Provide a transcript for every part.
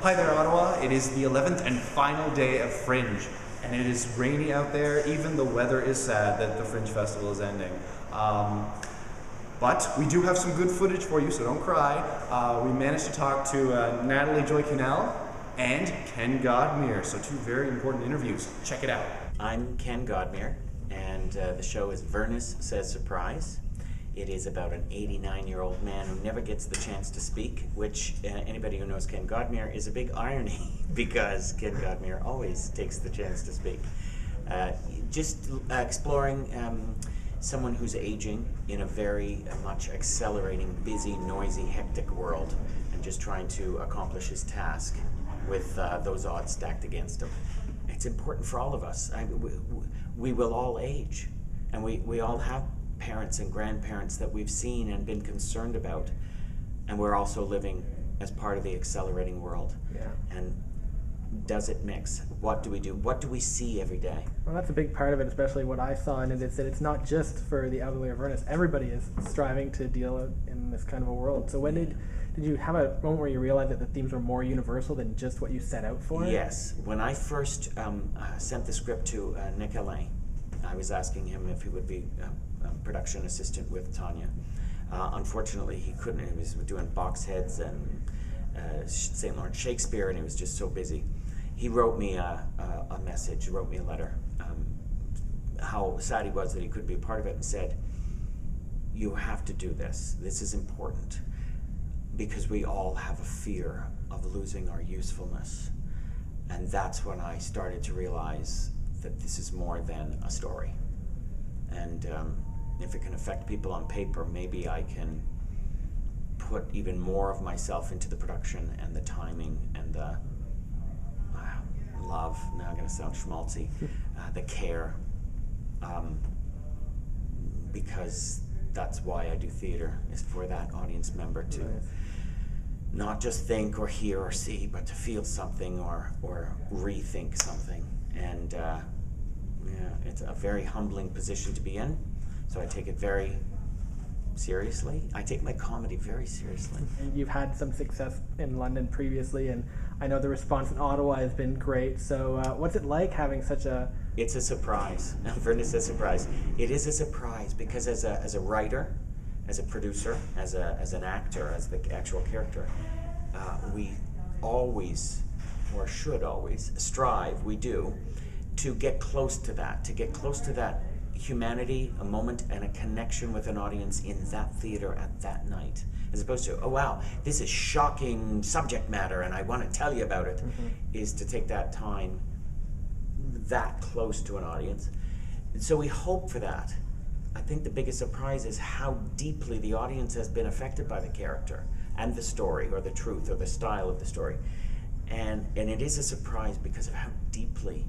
Hi there, Ottawa. It is the 11th and final day of Fringe, and it is rainy out there. Even the weather is sad that the Fringe Festival is ending. But we do have some good footage for you, so don't cry. We managed to talk to Natalie Joy Quesnel and Ken Godmere, so two very important interviews. Check it out. I'm Ken Godmere, and the show is Vernus Says SURPRISE. It is about an 89-year-old man who never gets the chance to speak, which anybody who knows Ken Godmere is a big irony because Ken Godmere always takes the chance to speak. Just exploring someone who's aging in a very much accelerating, busy, noisy, hectic world, and just trying to accomplish his task with those odds stacked against him. It's important for all of us. We will all age, and we all have parents and grandparents that we've seen and been concerned about, and we're also living as part of the accelerating world. Yeah. And does it mix? What do we do? What do we see every day? Well, that's a big part of it, especially what I saw in it, is that it's not just for the elderly or Vernus. Everybody is striving to deal in this kind of a world. So when did you have a moment where you realized that the themes were more universal than just what you set out for? Yes. When I first sent the script to Nick Alain, I was asking him if he would be a production assistant with Tanya. Unfortunately, he couldn't. He was doing box heads and St. Lawrence Shakespeare, and he was just so busy. He wrote me a message, wrote me a letter, how sad he was that he couldn't be a part of it, and said, "You have to do this. This is important, because we all have a fear of losing our usefulness." And that's when I started to realize that this is more than a story. And if it can affect people on paper, maybe I can put even more of myself into the production and the timing and the love, now I'm going to sound schmaltzy, the care, because that's why I do theater, is for that audience member to not just think or hear or see, but to feel something or rethink something. And it's a very humbling position to be in, so I take it very seriously. I take my comedy very seriously. And you've had some success in London previously, and I know the response in Ottawa has been great. So what's it like having such a... It's a surprise. Vernus Says SURPRISE. It is a surprise because as a writer, as a producer, as an actor, as the actual character, we always, or should always, strive, we do, to get close to that humanity, a moment, and a connection with an audience in that theater at that night, as opposed to, oh wow, this is shocking subject matter and I want to tell you about it, is to take that time that close to an audience. And so we hope for that. I think the biggest surprise is how deeply the audience has been affected by the character and the story, or the truth, or the style of the story. And it is a surprise because of how deeply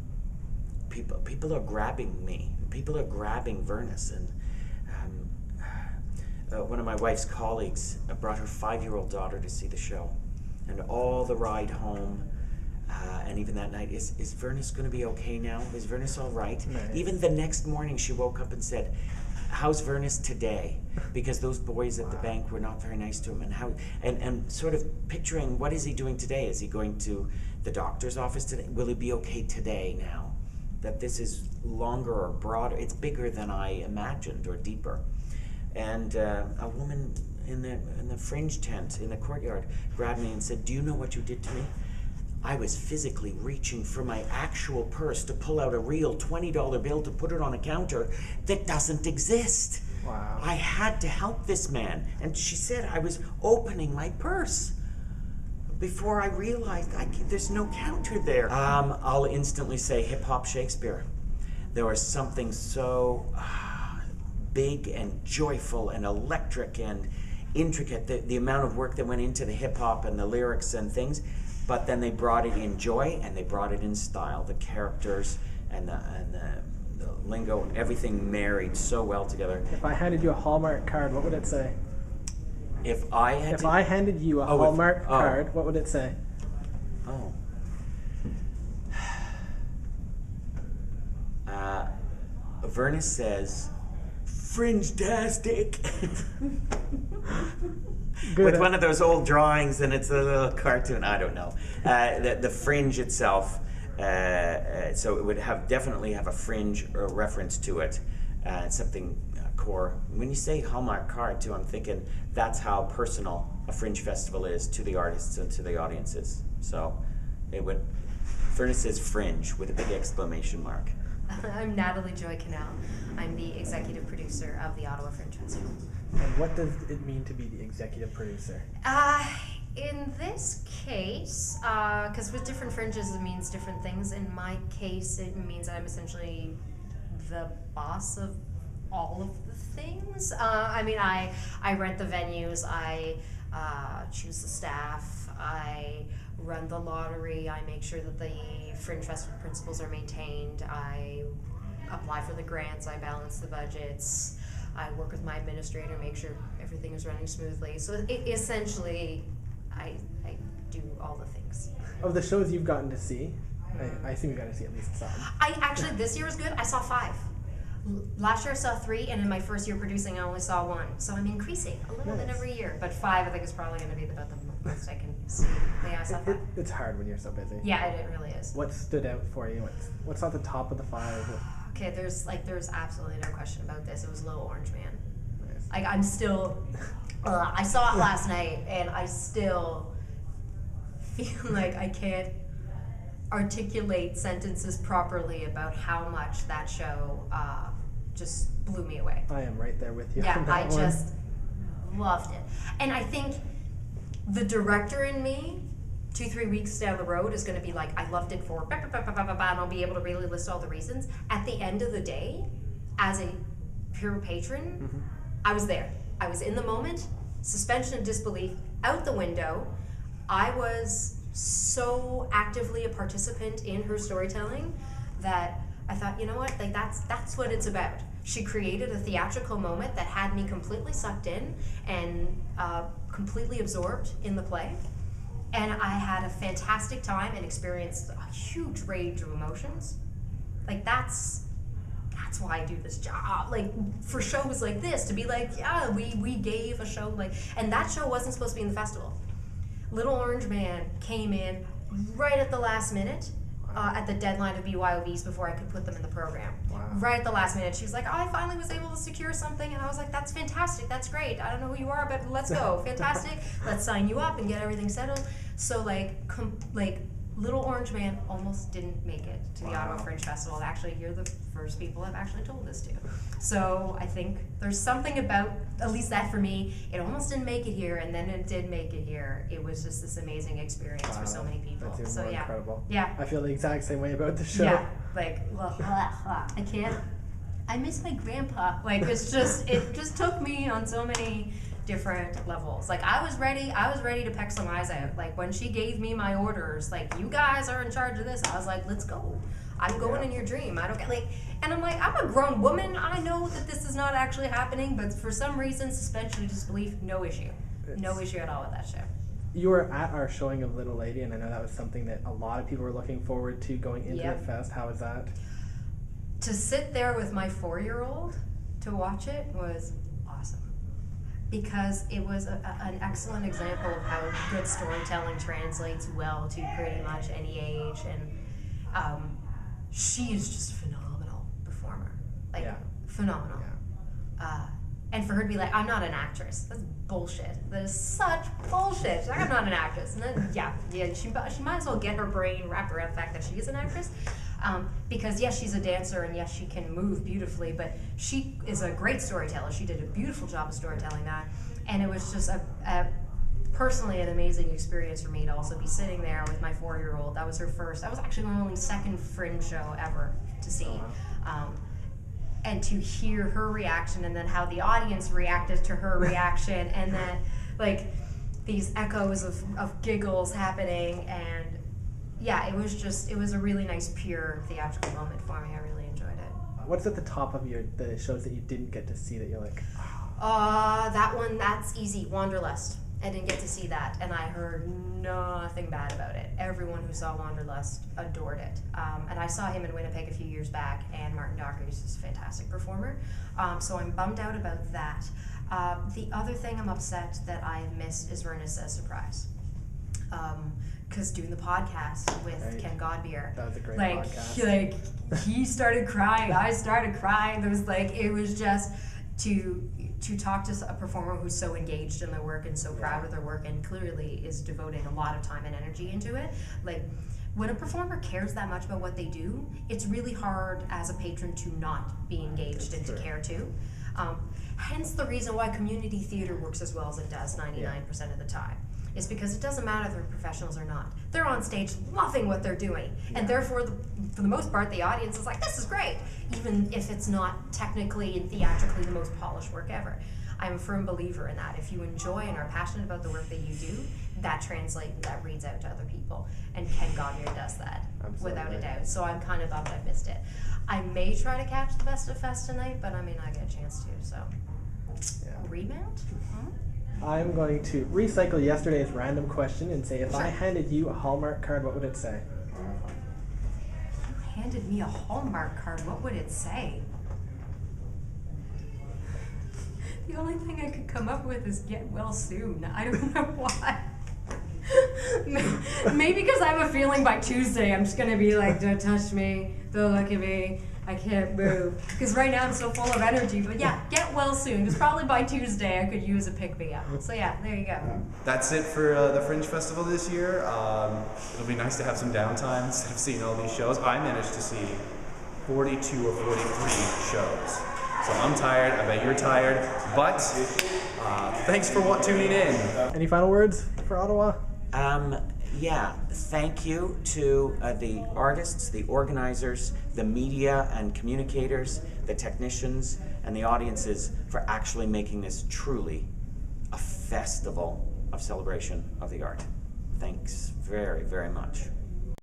people are grabbing me. People are grabbing Vernus. And one of my wife's colleagues brought her 5-year-old daughter to see the show. And all the ride home, and even that night, is Vernus going to be okay now? Is Vernus all right? Nice. Even the next morning she woke up and said, "How's Vernus today?" Because those boys at the bank were not very nice to him. And sort of picturing, what is he doing today? Is he going to the doctor's office today? Will he be okay today now? That this is longer or broader, it's bigger than I imagined, or deeper. And a woman in the fringe tent in the courtyard grabbed me and said, "Do you know what you did to me? I was physically reaching for my actual purse to pull out a real $20 bill to put it on a counter that doesn't exist." Wow. I had to help this man. And she said I was opening my purse before I realized there's no counter there. I'll instantly say hip-hop Shakespeare. There was something so big and joyful and electric and intricate, the amount of work that went into the hip-hop and the lyrics and things, but then they brought it in joy and they brought it in style. The characters and the lingo, everything married so well together. If I handed you a Hallmark card, what would it say? If I handed you a Hallmark card, what would it say? Oh. Vernus says, "Fringe-tastic." with one of those old drawings, and it's a little cartoon. I don't know. The Fringe itself, so it would definitely have a Fringe reference to it. Something core. When you say Hallmark card too, I'm thinking that's how personal a Fringe festival is to the artists and to the audiences. So it would. Vernus Says Fringe with a big exclamation mark. I'm Natalie Joy Quesnel. I'm the executive producer of the Ottawa Fringe Festival. And what does it mean to be the executive producer? In this case, because with different fringes it means different things. In my case, it means I'm essentially the boss of all of the things. I mean, I rent the venues, I choose the staff, I run the lottery, I make sure that the Fringe Festival principles are maintained, I apply for the grants, I balance the budgets, I work with my administrator, make sure everything is running smoothly. So essentially, I do all the things. Of the shows you've gotten to see, I assume you got to see at least some. This year was good. I saw 5. Last year I saw 3, and in my first year producing I only saw 1. So I'm increasing a little bit every year. But 5 I think is probably going to be about the most I can see. But yeah, I saw 5. It's hard when you're so busy. Yeah, it really is. What stood out for you? What's at the top of the 5? Okay, there's absolutely no question about this. It was Little Orange Man. Nice. Like I'm still, I saw it last night, and I still feel like I can't articulate sentences properly about how much that show just blew me away. I am right there with you. Yeah, on that one. just loved it. And I think the director in me, 2-3 weeks down the road, is going to be like, I loved it for and I'll be able to really list all the reasons. At the end of the day, as a pure patron, I was there. I was in the moment, suspension of disbelief out the window. I was so actively a participant in her storytelling that I thought, you know what, like that's what it's about. She created a theatrical moment that had me completely sucked in and completely absorbed in the play. And I had a fantastic time and experienced a huge range of emotions. Like that's why I do this job. Like for shows like this, to be like, yeah, we gave a show like, and that show wasn't supposed to be in the festival. Little Orange Man came in right at the last minute, at the deadline of BYOBs before I could put them in the program. Wow. Right at the last minute. She was like, oh, I finally was able to secure something. And I was like, that's fantastic. That's great. I don't know who you are, but let's go. Fantastic. Let's sign you up and get everything settled. So like Little Orange Man almost didn't make it to the Ottawa Fringe Festival. Actually, you're the first people I've actually told this to. So I think there's something about, at least that for me, it almost didn't make it here, and then it did make it here. It was just this amazing experience for so many people. That's even so more yeah, incredible. yeah, I feel the exact same way about the show. yeah. Like I can't. I miss my grandpa. Like it just took me on so many different levels. Like I was ready to peck some eyes out. Like when she gave me my orders, like you guys are in charge of this, I was like, let's go. I'm going in your dream. I don't get like, and I'm like, I'm a grown woman. I know that this is not actually happening, but for some reason, suspension of disbelief, no issue. No issue at all with that show. You were at our showing of Little Lady, and I know that was something that a lot of people were looking forward to going into the fest. How was that? To sit there with my 4-year-old to watch it was awesome. Because it was an excellent example of how good storytelling translates well to pretty much any age, and she is just a phenomenal performer, like phenomenal. Yeah. And for her to be like, I'm not an actress, that's bullshit. That is such bullshit. She's like, I'm not an actress, and then she might as well get her brain wrapped around the fact that she is an actress. Because yes, she's a dancer, and yes, she can move beautifully, but she is a great storyteller. She did a beautiful job of storytelling that, and it was just personally an amazing experience for me to also be sitting there with my 4-year-old. That was her first. That was actually my only second Fringe show ever to see. And to hear her reaction, and then how the audience reacted to her reaction, and then like these echoes of giggles happening, and yeah, it was a really nice, pure theatrical moment for me. I really enjoyed it. What's at the top of the shows that you didn't get to see that you're like, that one, that's easy. Wanderlust. I didn't get to see that, and I heard nothing bad about it. Everyone who saw Wanderlust adored it. And I saw him in Winnipeg a few years back, and Martin Docherty is just a fantastic performer. So I'm bummed out about that. The other thing I'm upset that I have missed is Vernus Says SURPRISE. Because doing the podcast with Ken Godmere, That was a great like, podcast. he started crying, I started crying. There was like, it was just to talk to a performer who's so engaged in their work and so proud of their work and clearly is devoting a lot of time and energy into it. Like, when a performer cares that much about what they do, it's really hard as a patron to not be engaged and to care too. Hence the reason why community theater works as well as it does 99% of the time. Is because it doesn't matter if they're professionals or not. They're on stage loving what they're doing. And therefore, for the most part, the audience is like, this is great, even if it's not technically and theatrically the most polished work ever. I'm a firm believer in that. If you enjoy and are passionate about the work that you do, that translates and that reads out to other people. And Ken Godmere does that, without a doubt. So I'm kind of bummed I missed it. I may try to catch the Best of Fest tonight, but I may not get a chance to, so. Remount? I'm going to recycle yesterday's random question and say, if I handed you a Hallmark card, what would it say? You handed me a Hallmark card, what would it say? The only thing I could come up with is get well soon. I don't know why. Maybe because I have a feeling by Tuesday I'm just going to be like, don't touch me, don't look at me, I can't move. Because right now I'm so full of energy. But yeah, get well soon. Because probably by Tuesday I could use a pick-me-up. So yeah, there you go. That's it for the Fringe Festival this year. It'll be nice to have some downtime instead of seeing all these shows. I managed to see 42 or 43 shows. So I'm tired, I bet you're tired, but thanks for tuning in. Any final words for Ottawa? Yeah, thank you to the artists, the organizers, the media and communicators, the technicians, and the audiences for actually making this truly a festival of celebration of the art. Thanks very, very much.